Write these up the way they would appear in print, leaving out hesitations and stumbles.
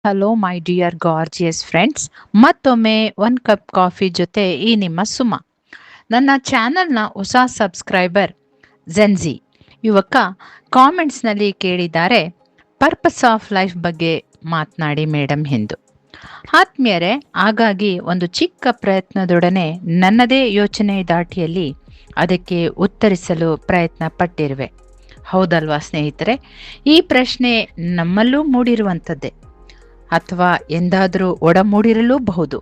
Hello my dear gorgeous friends. ಮತ್ತೊಮ್ಮೆ ಒಂದು cup coffee ಜೊತೆ ಈ ನಿಮ್ಮ ಸುಮ. ನನ್ನ ಚಾನೆಲ್ನ ಹೊಸ ಸಬ್ಸ್ಕ್ರೈಬರ್ ಜೆನ್ಜಿ ಯುವಕ ಕಾಮೆಂಟ್ಸ್ನಲ್ಲಿ ಕೇಳಿದ್ದಾರೆ, ಪರ್ಪಸ್ ಆಫ್ ಲೈಫ್ ಬಗ್ಗೆ ಮಾತನಾಡಿ ಮೇಡಮ್ ಎಂದು. ಆತ್ಮೀಯರೇ, ಹಾಗಾಗಿ ಒಂದು ಚಿಕ್ಕ ಪ್ರಯತ್ನದೊಡನೆ ನನ್ನದೇ ಯೋಚನೆ ದಾಟಿಯಲ್ಲಿ ಅದಕ್ಕೆ ಉತ್ತರಿಸಲು ಪ್ರಯತ್ನ ಪಟ್ಟಿರುವೆ. ಹೌದಲ್ವಾ ಸ್ನೇಹಿತರೆ? ಈ ಪ್ರಶ್ನೆ ನಮ್ಮಲ್ಲೂ ಮೂಡಿರುವಂಥದ್ದೇ, ಅಥವಾ ಎಂದಾದರೂ ಒಡಮೂಡಿರಲೂಬಹುದು.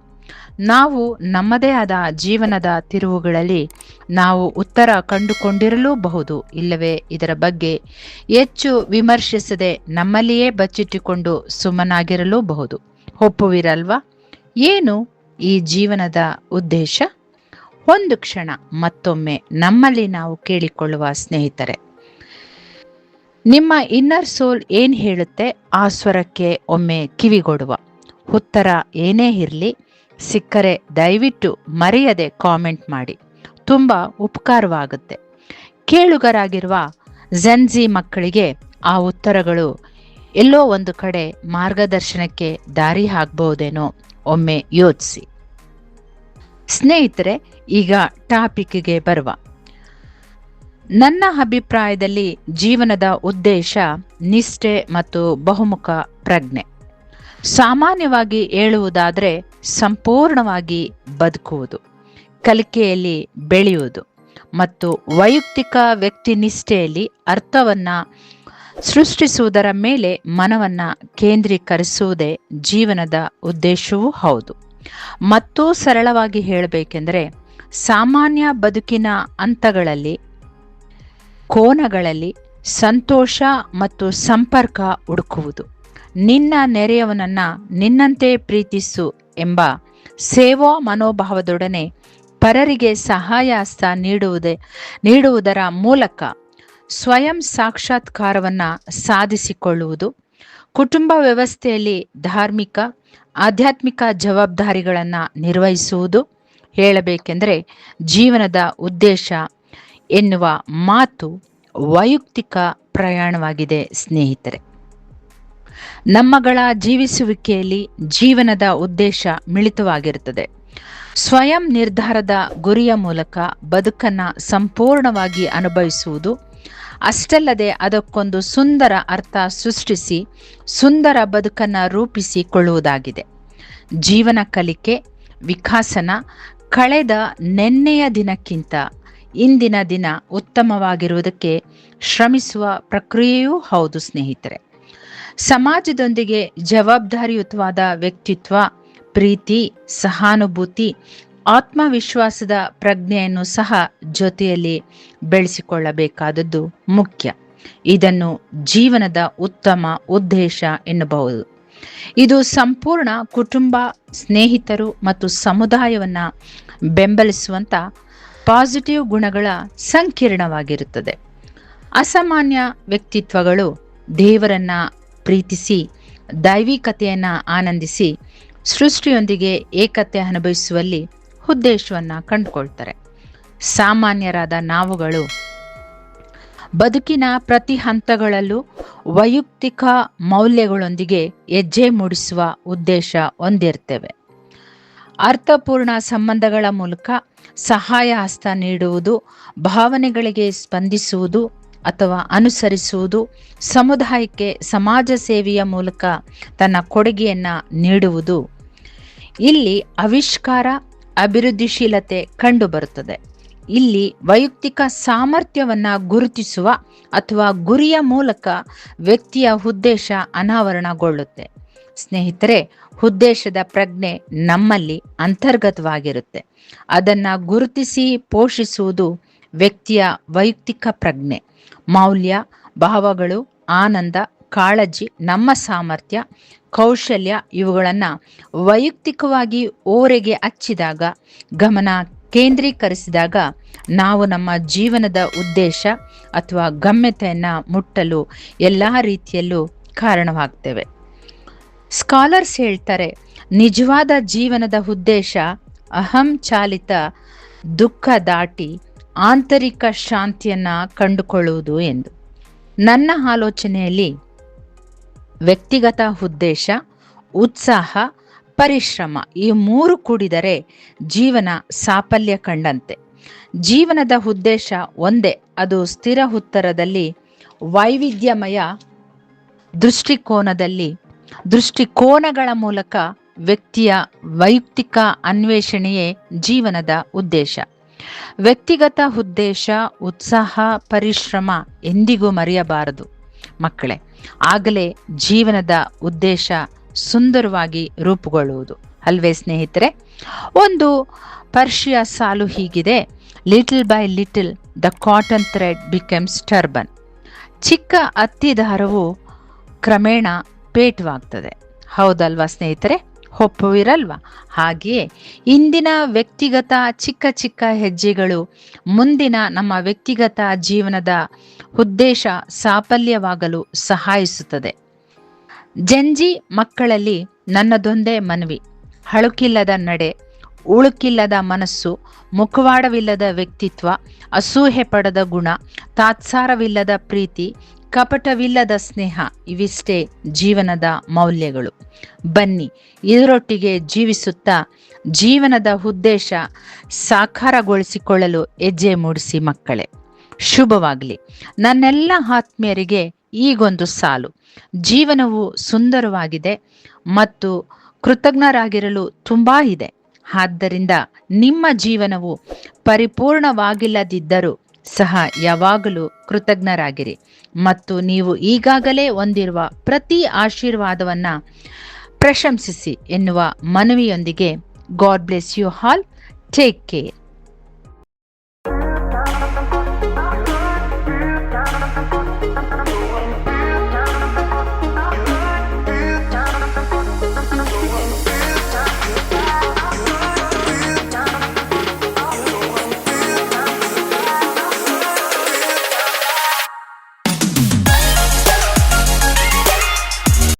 ನಾವು ನಮ್ಮದೇ ಆದ ಜೀವನದ ತಿರುವುಗಳಲ್ಲಿ ನಾವು ಉತ್ತರ ಕಂಡುಕೊಂಡಿರಲೂಬಹುದು, ಇಲ್ಲವೇ ಇದರ ಬಗ್ಗೆ ಹೆಚ್ಚು ವಿಮರ್ಶಿಸದೆ ನಮ್ಮಲ್ಲಿಯೇ ಬಚ್ಚಿಟ್ಟುಕೊಂಡು ಸುಮ್ಮನಾಗಿರಲೂಬಹುದು. ಒಪ್ಪುವಿರಲ್ವಾ? ಏನು ಈ ಜೀವನದ ಉದ್ದೇಶ? ಒಂದು ಕ್ಷಣ ಮತ್ತೊಮ್ಮೆ ನಮ್ಮಲ್ಲಿ ನಾವು ಕೇಳಿಕೊಳ್ಳುವ ಸ್ನೇಹಿತರೆ, ನಿಮ್ಮ ಇನ್ನರ್ ಸೋಲ್ ಏನ್ ಹೇಳುತ್ತೆ ಆ ಸ್ವರಕ್ಕೆ ಒಮ್ಮೆ ಕಿವಿಗೊಡುವ. ಉತ್ತರ ಏನೇ ಇರಲಿ, ಸಿಕ್ಕರೆ ದಯವಿಟ್ಟು ಮರೆಯದೆ ಕಾಮೆಂಟ್ ಮಾಡಿ, ತುಂಬ ಉಪಕಾರವಾಗುತ್ತೆ. ಕೇಳುಗರಾಗಿರುವ ಜೆನ್ಜಿ ಮಕ್ಕಳಿಗೆ ಆ ಉತ್ತರಗಳು ಎಲ್ಲೋ ಒಂದು ಕಡೆ ಮಾರ್ಗದರ್ಶನಕ್ಕೆ ದಾರಿ ಆಗ್ಬಹುದೇನೋ, ಒಮ್ಮೆ ಯೋಚಿಸಿ. ಸ್ನೇಹಿತರೆ, ಈಗ ಟಾಪಿಕ್ಗೆ ಬರುವ. ನನ್ನ ಅಭಿಪ್ರಾಯದಲ್ಲಿ ಜೀವನದ ಉದ್ದೇಶ ನಿಷ್ಠೆ ಮತ್ತು ಬಹುಮುಖ ಪ್ರಜ್ಞೆ. ಸಾಮಾನ್ಯವಾಗಿ ಹೇಳುವುದಾದರೆ ಸಂಪೂರ್ಣವಾಗಿ ಬದುಕುವುದು, ಕಲಿಕೆಯಲ್ಲಿ ಬೆಳೆಯುವುದು ಮತ್ತು ವೈಯಕ್ತಿಕ ವ್ಯಕ್ತಿನಿಷ್ಠೆಯಲ್ಲಿ ಅರ್ಥವನ್ನ ಸೃಷ್ಟಿಸುವುದರ ಮೇಲೆ ಮನವನ್ನ ಕೇಂದ್ರೀಕರಿಸುವುದೇ ಜೀವನದ ಉದ್ದೇಶವೂ ಹೌದು. ಮತ್ತೂ ಸರಳವಾಗಿ ಹೇಳಬೇಕೆಂದರೆ, ಸಾಮಾನ್ಯ ಬದುಕಿನ ಹಂತಗಳಲ್ಲಿ, ಕೋನಗಳಲ್ಲಿ ಸಂತೋಷ ಮತ್ತು ಸಂಪರ್ಕ ಹುಡುಕುವುದು, ನಿನ್ನ ನೆರೆಯವನನ್ನ ನಿನ್ನಂತೆ ಪ್ರೀತಿಸು ಎಂಬ ಸೇವಾ ಮನೋಭಾವದೊಡನೆ ಪರರಿಗೆ ಸಹಾಯ ಹಸ್ತ ನೀಡುವುದರ ಮೂಲಕ ಸ್ವಯಂ ಸಾಕ್ಷಾತ್ಕಾರವನ್ನ ಸಾಧಿಸಿಕೊಳ್ಳುವುದು, ಕುಟುಂಬ ವ್ಯವಸ್ಥೆಯಲ್ಲಿ ಧಾರ್ಮಿಕ ಆಧ್ಯಾತ್ಮಿಕ ಜವಾಬ್ದಾರಿಗಳನ್ನು ನಿರ್ವಹಿಸುವುದು. ಹೇಳಬೇಕೆಂದರೆ ಜೀವನದ ಉದ್ದೇಶ ಎನ್ನುವ ಮಾತು ವೈಯಕ್ತಿಕ ಪ್ರಯಾಣವಾಗಿದೆ ಸ್ನೇಹಿತರೆ. ನಮ್ಮಗಳ ಜೀವಿಸುವಿಕೆಯಲ್ಲಿ ಜೀವನದ ಉದ್ದೇಶ ಮಿಳಿತವಾಗಿರುತ್ತದೆ. ಸ್ವಯಂ ನಿರ್ಧಾರದ ಗುರಿಯ ಮೂಲಕ ಬದುಕನ್ನ ಸಂಪೂರ್ಣವಾಗಿ ಅನುಭವಿಸುವುದು, ಅಷ್ಟಲ್ಲದೆ ಅದಕ್ಕೊಂದು ಸುಂದರ ಅರ್ಥ ಸೃಷ್ಟಿಸಿ ಸುಂದರ ಬದುಕನ್ನ ರೂಪಿಸಿಕೊಳ್ಳುವುದಾಗಿದೆ. ಜೀವನ ಕಲಿಕೆ, ವಿಕಾಸನ ಕಳೆದ ನೆನ್ನೆಯ ದಿನಕ್ಕಿಂತ ಇಂದಿನ ದಿನ ಉತ್ತಮವಾಗಿರುವುದಕ್ಕೆ ಶ್ರಮಿಸುವ ಪ್ರಕ್ರಿಯೆಯೂ ಹೌದು ಸ್ನೇಹಿತರೆ. ಸಮಾಜದೊಂದಿಗೆ ಜವಾಬ್ದಾರಿಯುತವಾದ ವ್ಯಕ್ತಿತ್ವ, ಪ್ರೀತಿ, ಸಹಾನುಭೂತಿ, ಆತ್ಮವಿಶ್ವಾಸದ ಪ್ರಜ್ಞೆಯನ್ನು ಸಹ ಜೊತೆಯಲ್ಲಿ ಬೆಳೆಸಿಕೊಳ್ಳಬೇಕಾದದ್ದು ಮುಖ್ಯ. ಇದನ್ನು ಜೀವನದ ಉತ್ತಮ ಉದ್ದೇಶ ಎನ್ನಬಹುದು. ಇದು ಸಂಪೂರ್ಣ ಕುಟುಂಬ, ಸ್ನೇಹಿತರು ಮತ್ತು ಸಮುದಾಯವನ್ನ ಬೆಂಬಲಿಸುವಂತ ಪಾಸಿಟಿವ್ ಗುಣಗಳ ಸಂಕೀರ್ಣವಾಗಿರುತ್ತದೆ. ಅಸಾಮಾನ್ಯ ವ್ಯಕ್ತಿತ್ವಗಳು ದೇವರನ್ನ ಪ್ರೀತಿಸಿ, ದೈವಿಕತೆಯನ್ನ ಆನಂದಿಸಿ, ಸೃಷ್ಟಿಯೊಂದಿಗೆ ಏಕತೆ ಅನುಭವಿಸುವಲ್ಲಿ ಉದ್ದೇಶವನ್ನ ಕಂಡುಕೊಳ್ತಾರೆ. ಸಾಮಾನ್ಯರಾದ ನಾವುಗಳು ಬದುಕಿನ ಪ್ರತಿ ಹಂತಗಳಲ್ಲೂ ವೈಯಕ್ತಿಕ ಮೌಲ್ಯಗಳೊಂದಿಗೆ ಹೆಜ್ಜೆ ಮೂಡಿಸುವ ಉದ್ದೇಶ ಹೊಂದಿರ್ತೇವೆ. ಅರ್ಥಪೂರ್ಣ ಸಂಬಂಧಗಳ ಮೂಲಕ ಸಹಾಯ ಹಸ್ತ ನೀಡುವುದು, ಭಾವನೆಗಳಿಗೆ ಸ್ಪಂದಿಸುವುದು ಅಥವಾ ಅನುಸರಿಸುವುದು, ಸಮುದಾಯಕ್ಕೆ ಸಮಾಜ ಸೇವೆಯ ಮೂಲಕ ತನ್ನ ಕೊಡುಗೆಯನ್ನ ನೀಡುವುದು. ಇಲ್ಲಿ ಆವಿಷ್ಕಾರ, ಅಭಿವೃದ್ಧಿಶೀಲತೆ ಕಂಡುಬರುತ್ತದೆ. ಇಲ್ಲಿ ವೈಯಕ್ತಿಕ ಸಾಮರ್ಥ್ಯವನ್ನ ಗುರುತಿಸುವ ಅಥವಾ ಗುರಿಯ ಮೂಲಕ ವ್ಯಕ್ತಿಯ ಉದ್ದೇಶ ಅನಾವರಣಗೊಳ್ಳುತ್ತೆ. ಸ್ನೇಹಿತರೆ, ಉದ್ದೇಶದ ಪ್ರಜ್ಞೆ ನಮ್ಮಲ್ಲಿ ಅಂತರ್ಗತವಾಗಿರುತ್ತೆ. ಅದನ್ನ ಗುರುತಿಸಿ ಪೋಷಿಸುವುದು ವ್ಯಕ್ತಿಯ ವೈಯಕ್ತಿಕ ಪ್ರಜ್ಞೆ. ಮೌಲ್ಯ, ಭಾವಗಳು, ಆನಂದ, ಕಾಳಜಿ, ನಮ್ಮ ಸಾಮರ್ಥ್ಯ, ಕೌಶಲ್ಯ ಇವುಗಳನ್ನು ವೈಯಕ್ತಿಕವಾಗಿ ಓರೆಗೆ ಹಚ್ಚಿದಾಗ, ಗಮನ ಕೇಂದ್ರೀಕರಿಸಿದಾಗ ನಾವು ನಮ್ಮ ಜೀವನದ ಉದ್ದೇಶ ಅಥವಾ ಗಮ್ಯತೆಯನ್ನ ಮುಟ್ಟಲು ಎಲ್ಲ ರೀತಿಯಲ್ಲೂ ಕಾರಣವಾಗ್ತೇವೆ. ಸ್ಕಾಲರ್ಸ್ ಹೇಳ್ತಾರೆ, ನಿಜವಾದ ಜೀವನದ ಉದ್ದೇಶ ಅಹಂ ಚಾಲಿತ ದುಃಖ ದಾಟಿ ಆಂತರಿಕ ಶಾಂತಿಯನ್ನ ಕಂಡುಕೊಳ್ಳುವುದು ಎಂದು. ನನ್ನ ಆಲೋಚನೆಯಲ್ಲಿ ವ್ಯಕ್ತಿಗತ ಉದ್ದೇಶ ಉತ್ಸಾಹ, ಪರಿಶ್ರಮ ಈ ಮೂರು ಕೂಡಿದರೆ ಜೀವನ ಸಾಫಲ್ಯ ಕಂಡಂತೆ. ಜೀವನದ ಉದ್ದೇಶ ಒಂದೇ, ಅದು ಸ್ಥಿರ ಉತ್ತರದಲ್ಲಿ ವೈವಿಧ್ಯಮಯ ದೃಷ್ಟಿಕೋನಗಳ ಮೂಲಕ ವ್ಯಕ್ತಿಯ ವೈಯಕ್ತಿಕ ಅನ್ವೇಷಣೆಯೇ ಜೀವನದ ಉದ್ದೇಶ. ವ್ಯಕ್ತಿಗತ ಉದ್ದೇಶ, ಉತ್ಸಾಹ, ಪರಿಶ್ರಮ ಎಂದಿಗೂ ಮರೆಯಬಾರದು ಮಕ್ಕಳೇ. ಆಗಲೇ ಜೀವನದ ಉದ್ದೇಶ ಸುಂದರವಾಗಿ ರೂಪುಗೊಳ್ಳುವುದು ಅಲ್ವೇ ಸ್ನೇಹಿತರೆ? ಒಂದು ಪರ್ಷಿಯ ಸಾಲು ಹೀಗಿದೆ: little by little the cotton thread becomes turban. ಚಿಕ್ಕ ಹತ್ತಿ ದಾರವು ಕ್ರಮೇಣ ಪೇಟವಾಗ್ತದೆ. ಹೌದಲ್ವಾ ಸ್ನೇಹಿತರೆ? ಒಪ್ಪುವಿರಲ್ವಾ? ಹಾಗೆಯೇ ಇಂದಿನ ವ್ಯಕ್ತಿಗತ ಚಿಕ್ಕ ಚಿಕ್ಕ ಹೆಜ್ಜೆಗಳು ಮುಂದಿನ ನಮ್ಮ ವ್ಯಕ್ತಿಗತ ಜೀವನದ ಉದ್ದೇಶ ಸಾಫಲ್ಯವಾಗಲು ಸಹಾಯಿಸುತ್ತದೆ. ಜಂಜಿ ಮಕ್ಕಳಲ್ಲಿ ನನ್ನದೊಂದೇ ಮನವಿ: ಅಳುಕಿಲ್ಲದ ನಡೆ, ಉಳುಕಿಲ್ಲದ ಮನಸ್ಸು, ಮುಖವಾಡವಿಲ್ಲದ ವ್ಯಕ್ತಿತ್ವ, ಅಸೂಹೆ ಪಡದ ಗುಣ, ತಾತ್ಸಾರವಿಲ್ಲದ ಪ್ರೀತಿ, ಕಪಟವಿಲ್ಲದ ಸ್ನೇಹ ಇವಿಷ್ಟೇ ಜೀವನದ ಮೌಲ್ಯಗಳು. ಬನ್ನಿ, ಇದರೊಟ್ಟಿಗೆ ಜೀವಿಸುತ್ತಾ ಜೀವನದ ಉದ್ದೇಶ ಸಾಕಾರಗೊಳಿಸಿಕೊಳ್ಳಲು ಹೆಜ್ಜೆ ಮೂಡಿಸಿ ಮಕ್ಕಳೇ. ಶುಭವಾಗಲಿ. ನನ್ನೆಲ್ಲ ಆತ್ಮೀಯರಿಗೆ ಈಗೊಂದು ಸಾಲು: ಜೀವನವು ಸುಂದರವಾಗಿದೆ ಮತ್ತು ಕೃತಜ್ಞರಾಗಿರಲು ತುಂಬಾ ಇದೆ. ಆದ್ದರಿಂದ ನಿಮ್ಮ ಜೀವನವು ಪರಿಪೂರ್ಣವಾಗಿಲ್ಲದಿದ್ದರೂ ಸಹ ಯಾವಾಗಲೂ ಕೃತಜ್ಞರಾಗಿರಿ ಮತ್ತು ನೀವು ಈಗಾಗಲೇ ಹೊಂದಿರುವ ಪ್ರತಿ ಆಶೀರ್ವಾದವನ್ನು ಪ್ರಶಂಸಿಸಿ ಎನ್ನುವ ಮನವಿಯೊಂದಿಗೆ God bless you all. Take care.